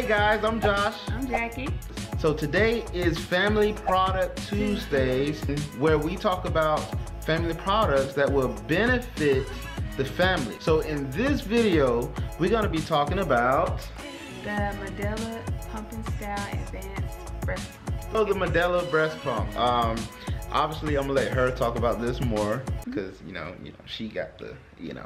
Hey guys, I'm Josh. I'm Jackie. So today is Family Product Tuesdays, where we talk about family products that will benefit the family. So in this video, we're gonna be talking about the Medela Pump and Style Advanced Breast Pump. So the Medela breast pump. Obviously I'm gonna let her talk about this more because you know she got the,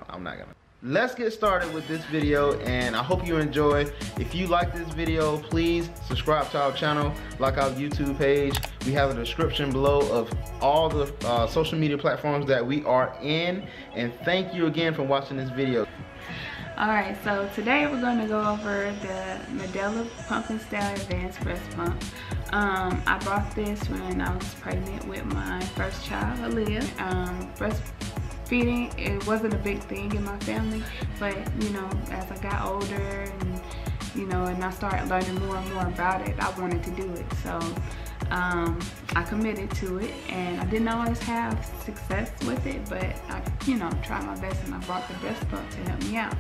I'm not gonna. Let's get started with this video, and I hope you enjoy. If you like this video, please subscribe to our channel, like our YouTube page. We have a description below of all the social media platforms that we are in, and thank you again for watching this video. Alright, so today we're going to go over the Medela Pump and Style Advanced Breast Pump. I bought this when I was pregnant with my first child, Aaliyah. Breastfeeding, it wasn't a big thing in my family, but as I got older and and I started learning more and more about it, I wanted to do it. So I committed to it, and I didn't always have success with it, but I tried my best, and I bought the breast pump to help me out.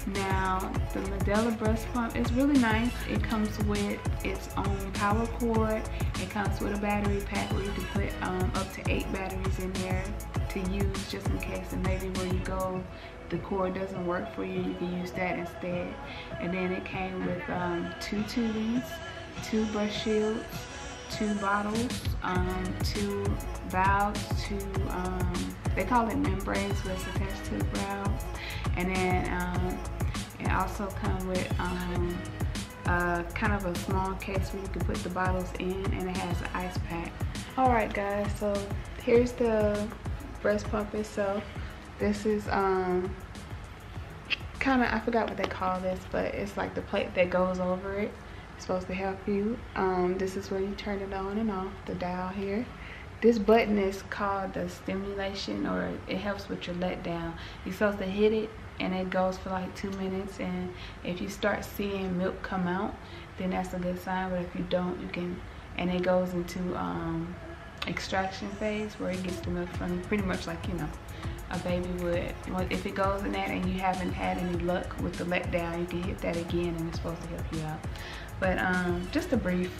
Now, the Medela breast pump is really nice. It comes with its own power cord. It comes with a battery pack where you can put up to 8 batteries in there to use just in case, and maybe where you go the cord doesn't work for you, you can use that instead. And then it came with 2 tubings, 2 breast shields, 2 bottles, 2 valves, 2 they call it membranes, but it's attached to the valves. And then it also comes with kind of a small case where you can put the bottles in, and it has an ice pack. Alright guys, so here's the breast pump itself. This is kind of, I forgot what they call this, but it's like the plate that goes over it. It's supposed to help you. This is where you turn it on and off, the dial here. This button is called the stimulation, or it helps with your letdown. You're supposed to hit it and it goes for like 2 minutes, and if you start seeing milk come out, then that's a good sign. But if you don't, you can, and it goes into extraction phase where it gets the milk from you, pretty much like a baby would. Well, if it goes in that and you haven't had any luck with the letdown, you can hit that again, and it's supposed to help you out. But just a brief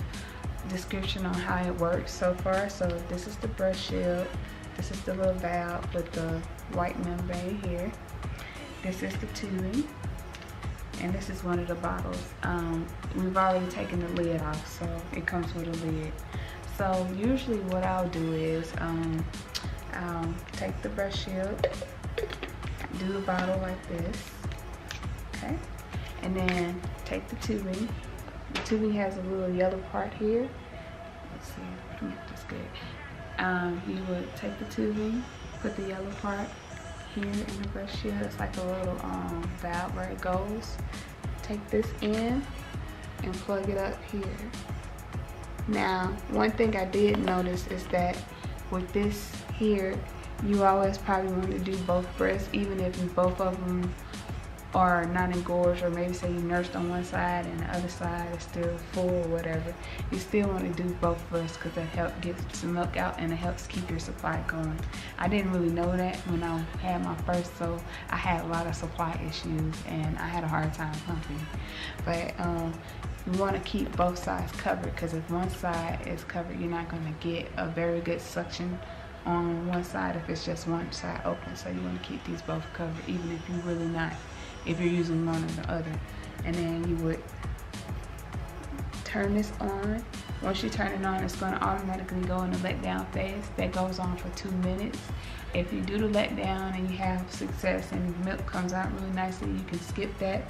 description on how it works so far. So this is the breast shield. This is the little valve with the white membrane here. This is the tubing, and this is one of the bottles. We've already taken the lid off, so it comes with a lid. So usually what I'll do is I'll take the breast shield, do the bottle like this, okay, and then take the tubing. The tubing has a little yellow part here. Let's see, let me get this good. You would take the tubing, put the yellow part here in the breast shield. It's like a little valve where it goes. Take this in and plug it up here. Now, one thing I did notice is that with this here, you always probably want to do both breasts, even if both of them are not engorged, or maybe say you nursed on one side and the other side is still full or whatever. You still want to do both breasts because that helps get some milk out, and it helps keep your supply going. I didn't really know that when I had my first, so I had a lot of supply issues and I had a hard time pumping. But you want to keep both sides covered, because if one side is covered, you're not going to get a very good suction on one side if it's just one side open. So you want to keep these both covered, even if you're really not, if you're using one or the other. And then you would turn this on. Once you turn it on, it's going to automatically go in the letdown phase. That goes on for 2 minutes. If you do the letdown and you have success and milk comes out really nicely, you can skip that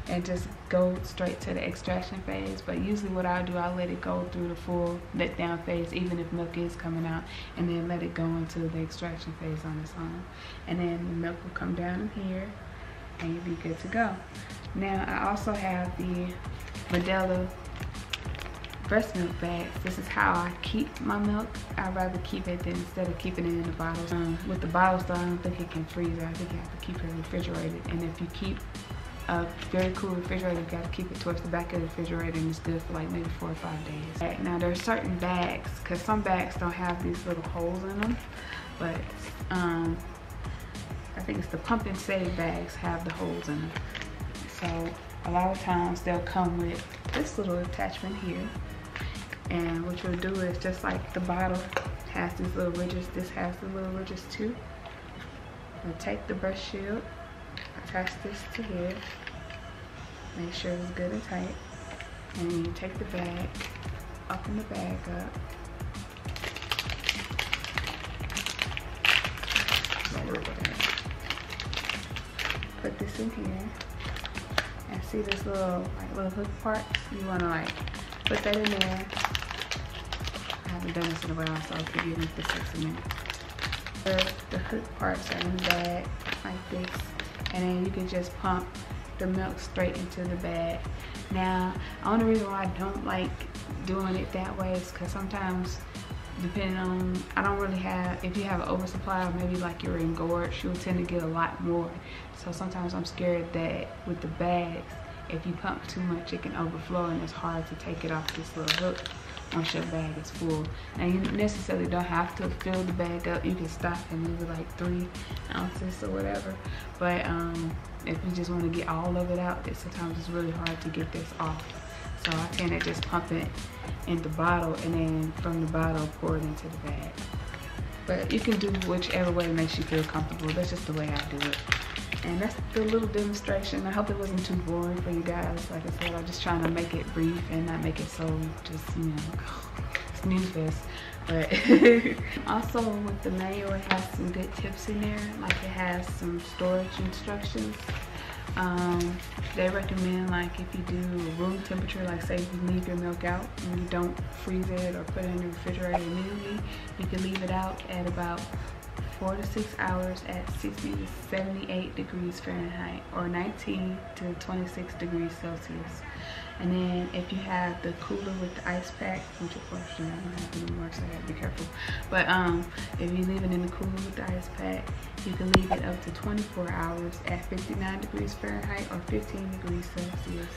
and just go straight to the extraction phase. But usually what I'll do, I'll let it go through the full letdown phase, even if milk is coming out, and then let it go into the extraction phase on its own. And then the milk will come down in here, and you'll be good to go. Now, I also have the Medela breast milk bags. This is how I keep my milk. I'd rather keep it than instead of keeping it in the bottles. With the bottles though, I don't think it can freeze. I think you have to keep it refrigerated. And if you keep a very cool refrigerator, you got to keep it towards the back of the refrigerator, and it's good for like maybe 4 or 5 days. Now there are certain bags, because some bags don't have these little holes in them, but I think it's the Pump and Save bags have the holes in them. So a lot of times they'll come with this little attachment here. And what you'll do is, just like the bottle has these little ridges, this has the little ridges too. You'll take the breast shield, attach this to here, make sure it's good and tight, and then you take the bag, open the bag up. Don't worry about that. Put this in here, and see this little hook part? You wanna like put that in there. I haven't done this in a while, so forgive me if this takes a minute. The hook parts are in the bag like this, and then you can just pump the milk straight into the bag. Now, the only reason why I don't like doing it that way is because sometimes, depending on, I don't really have, if you have an oversupply or maybe like you're engorged, you'll tend to get a lot more. So sometimes I'm scared that with the bags, if you pump too much, it can overflow and it's hard to take it off this little hook once your bag is full. Now, you necessarily don't have to fill the bag up. You can stop and leave it like 3 ounces or whatever. But if you just want to get all of it out, sometimes it's really hard to get this off. So I tend to just pump it in the bottle, and then from the bottle pour it into the bag. But you can do whichever way makes you feel comfortable. That's just the way I do it. And that's the little demonstration. I hope it wasn't too boring for you guys. Like I said, I'm just trying to make it brief and not make it so just, you know, snooze fest. But also with the manual, it has some good tips in there. Like it has some storage instructions. They recommend, like, if you do room temperature, like say you leave your milk out and you don't freeze it or put it in the refrigerator immediately, you can leave it out at about 4 to 6 hours at 60 to 78 degrees Fahrenheit or 19 to 26 degrees Celsius. And then if you have the cooler with the ice pack, which of course you know, I don't have anymore, so I gotta be careful. But if you leave it in the cooler with the ice pack, you can leave it up to 24 hours at 59 degrees Fahrenheit or 15 degrees Celsius.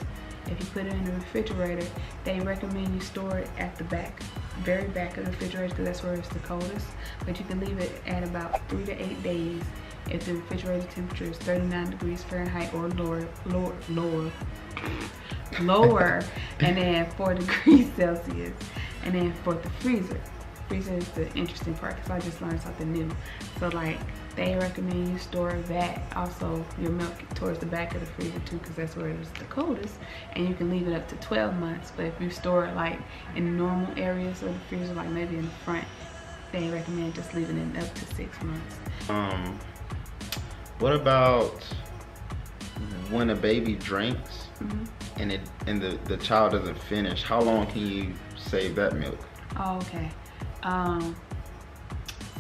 If you put it in the refrigerator, they recommend you store it at the back, very back of the refrigerator, because that's where it's the coldest. But you can leave it at about 3 to 8 days if the refrigerator temperature is 39 degrees Fahrenheit or lower, and then 4 degrees Celsius. And then for the freezer is the interesting part, because I just learned something new. So like, they recommend you store that, also your milk, towards the back of the freezer too, because that's where it's the coldest, and you can leave it up to 12 months. But if you store it like in normal areas of the freezer, like maybe in the front, they recommend just leaving it up to 6 months. What about when a baby drinks and the child doesn't finish? How long can you save that milk? Oh, okay.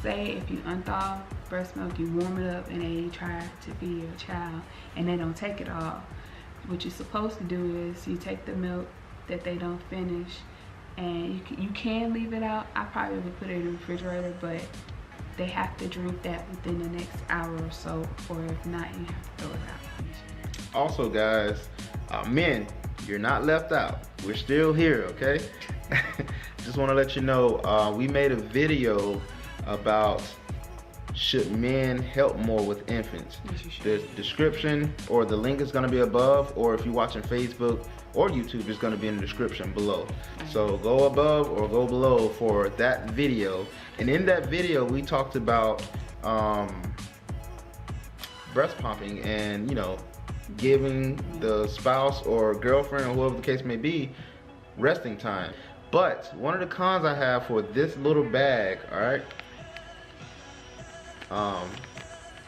Say if you unthaw breast milk, you warm it up, and then you try to feed your child and they don't take it all. What you're supposed to do is you take the milk that they don't finish, and you can leave it out. I probably would put it in the refrigerator, but they have to drink that within the next hour or so, or if not, you have to throw it out. Also guys, men, you're not left out. We're still here, okay? Just want to let you know, we made a video about should men help more with infants. The description or the link is going to be above, or if you're watching Facebook or YouTube, it's going to be in the description below. So go above or go below for that video. And in that video, we talked about breast pumping and, you know, giving the spouse or girlfriend or whoever the case may be resting time. But one of the cons I have for this little bag, all right,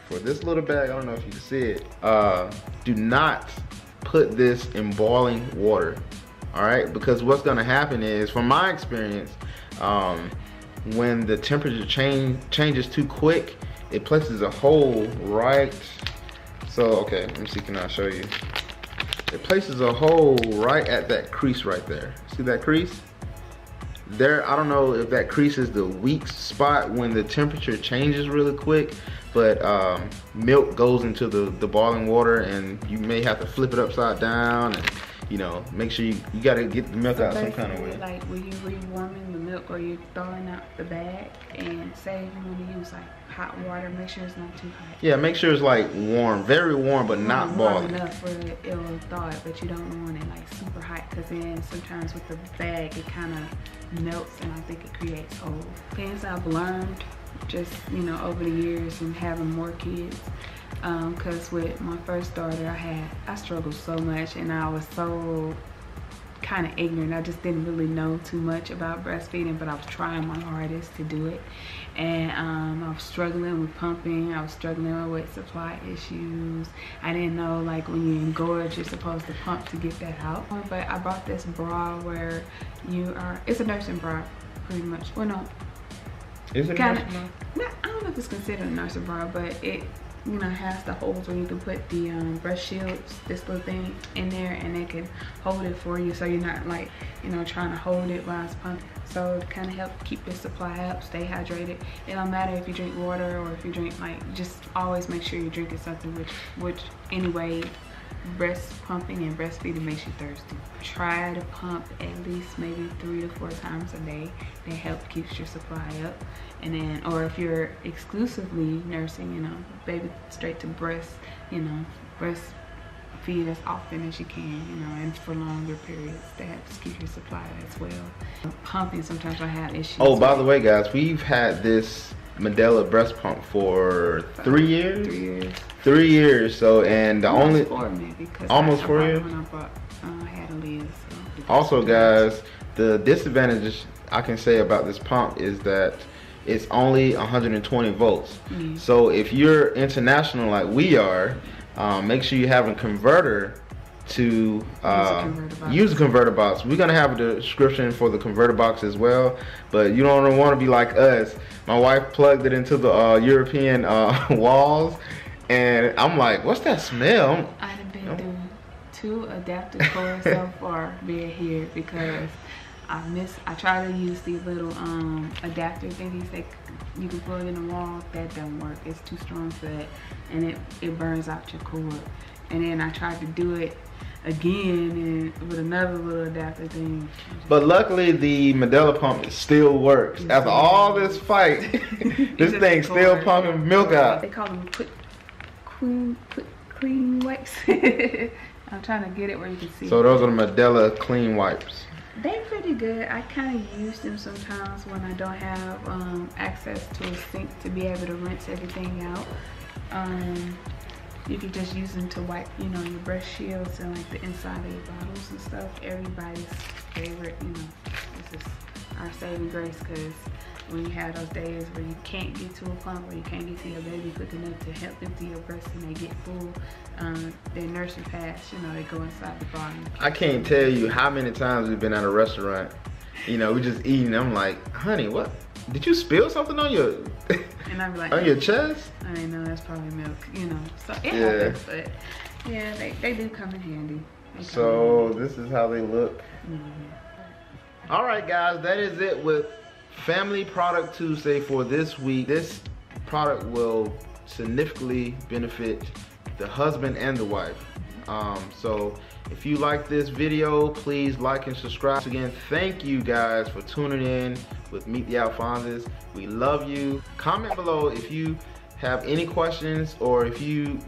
for this little bag, I don't know if you can see it, do not put this in boiling water, all right? Because what's gonna happen is, from my experience, when the temperature changes too quick, it places a hole right, so okay, let me see, can I show you? It places a hole right at that crease right there. See that crease? There, I don't know if that crease is the weak spot when the temperature changes really quick, but milk goes into the boiling water, and you may have to flip it upside down, and you know, make sure you gotta get the milk out some kind of way. Like when you rewarming the milk or you're thawing out the bag, and say if you want to use like hot water, make sure it's not too hot. Yeah, make sure it's like warm, very warm, but not boiling. Warm enough where it will thaw it, but you don't want it like super hot, because then sometimes with the bag it kind of melts, and I think it creates holes. Things I've learned just, you know, over the years and having more kids, because with my first daughter I struggled so much, and I was so kind of ignorant. I just didn't really know too much about breastfeeding, but I was trying my hardest to do it. And I was struggling with pumping. I was struggling with supply issues. I didn't know, like, when you engorge, you're supposed to pump to get that out. But I bought this bra where it's a nursing bra, pretty much. Well, no. Is it kinda, nursing bra? I don't know if it's considered a nursing bra, but it, you know, has the holes where you can put the breast shields, this little thing in there, and it can hold it for you, so you're not like, you know, trying to hold it while it's pumping. So to kind of help keep your supply up, stay hydrated. It don't matter if you drink water or if you drink, like, just always make sure you're drinking something, which anyway, breast pumping and breastfeeding makes you thirsty. Try to pump at least maybe 3 to 4 times a day. That help keeps your supply up. And then, or if you're exclusively nursing, you know, baby straight to breast, you know, breastfeed as often as you can, you know, and for longer periods. That helps keep your supply as well. Pumping, sometimes I have issues. Oh, by the way, guys, we've had this Medela breast pump for 3 years. 3 years. 3 years. So, and the only 4 maybe, because almost 4 years. When I had Aaliyah, so also, guys, the disadvantage I can say about this pump is that it's only 120 volts. So if you're international like we are, make sure you have a converter to use a converter box. We're gonna have a description for the converter box as well, but you don't want to be like us. My wife plugged it into the European walls, and I'm like, what's that smell? I've been through 2 adapter cords so far being here, because I try to use these little adapter thingies that you can plug in the wall. That don't work. It's too strong for that, and it burns out your cord. And then I tried to do it again and with another little adapter thing. But luckily the Medela pump still works. After all this fight, this thing's still pumping milk out. They call them clean wipes. I'm trying to get it where you can see. So those are the Medela clean wipes. They're pretty good. I kind of use them sometimes when I don't have access to a sink to be able to rinse everything out. You can just use them to wipe, you know, your breast shields and like the inside of your bottles and stuff. Everybody's favorite, you know, this is our saving grace, because when you have those days where you can't get to a pump or you can't get to your baby quick enough to help empty your breast and they get full, their nursing pads, you know, they go inside the bottom. I can't tell you how many times we've been at a restaurant, you know, we just eating. I'm like, honey, what? Did you spill something on your and I'd be like, on your chest? I know that's probably milk, you know. So it happens, but yeah, they do come in handy. So this is how they look. All right, guys, that is it with Family Product Tuesday for this week. This product will significantly benefit the husband and the wife. So if you like this video, please like and subscribe. Again, thank you guys for tuning in with Meet the Alphonses. We love you. Comment below if you have any questions, or if you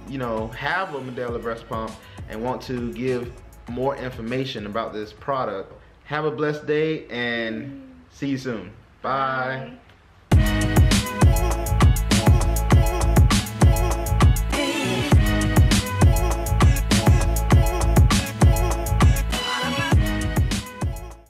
have a Medela breast pump and want to give more information about this product. Have a blessed day and see you soon. Bye.